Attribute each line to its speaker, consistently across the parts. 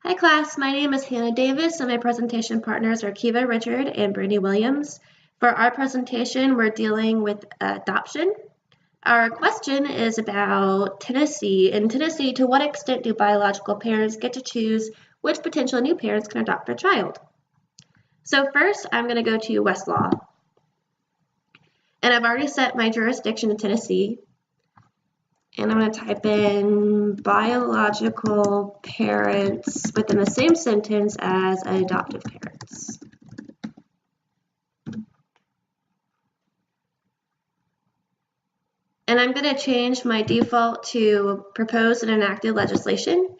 Speaker 1: Hi class, my name is Hannah Davis and my presentation partners are Kiva Richard and Brandy Williams. For our presentation, we're dealing with adoption. Our question is about Tennessee. In Tennessee, to what extent do biological parents get to choose which potential new parents can adopt their child? So first, I'm going to go to Westlaw. And I've already set my jurisdiction in Tennessee. And I'm going to type in biological parents within the same sentence as adoptive parents. And I'm going to change my default to proposed and enacted legislation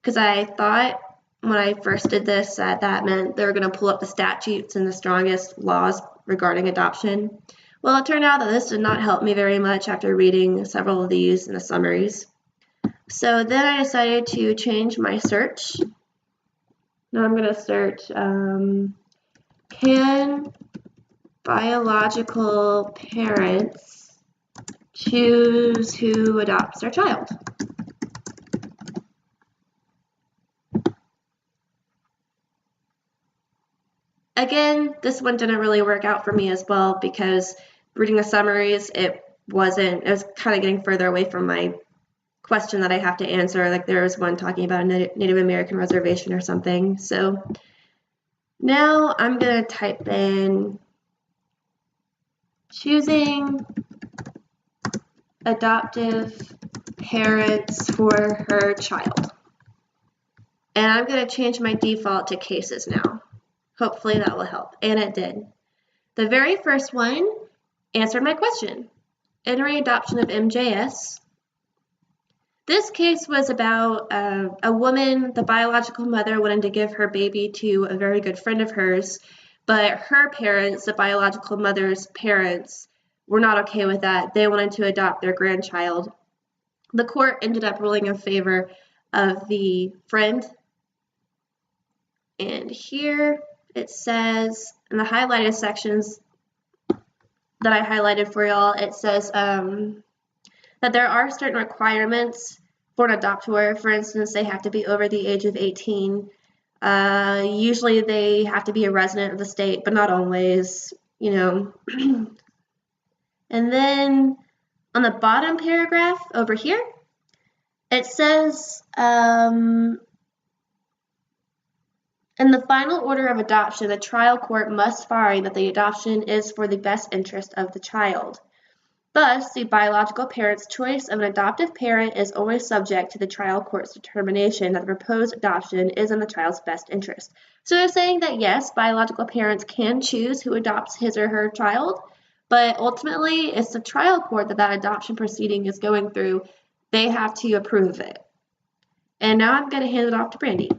Speaker 1: because I thought when I first did this that meant they were going to pull up the statutes and the strongest laws regarding adoption. Well, it turned out that this did not help me very much after reading several of these in the summaries. So then I decided to change my search. Now I'm going to search, can biological parents choose who adopts their child? Again, this one didn't really work out for me as well because reading the summaries, it was kind of getting further away from my question that I have to answer. Like there was one talking about a Native American reservation or something. So now I'm going to type in choosing adoptive parents for her child. And I'm going to change my default to cases now. Hopefully that will help. And it did. The very first one answered my question. Entering adoption of MJS. This case was about a woman, the biological mother, wanted to give her baby to a very good friend of hers, but her parents, the biological mother's parents, were not okay with that. They wanted to adopt their grandchild. The court ended up ruling in favor of the friend. And here it says, in the highlighted sections that I highlighted for y'all, it says that there are certain requirements for an adopter. For instance, they have to be over the age of 18. Usually they have to be a resident of the state, but not always, you know. And then on the bottom paragraph over here, it says, in the final order of adoption, the trial court must find that the adoption is for the best interest of the child. Thus, the biological parent's choice of an adoptive parent is always subject to the trial court's determination that the proposed adoption is in the child's best interest. So they're saying that yes, biological parents can choose who adopts his or her child, but ultimately it's the trial court that adoption proceeding is going through. They have to approve it. And now I'm going to hand it off to Brandy.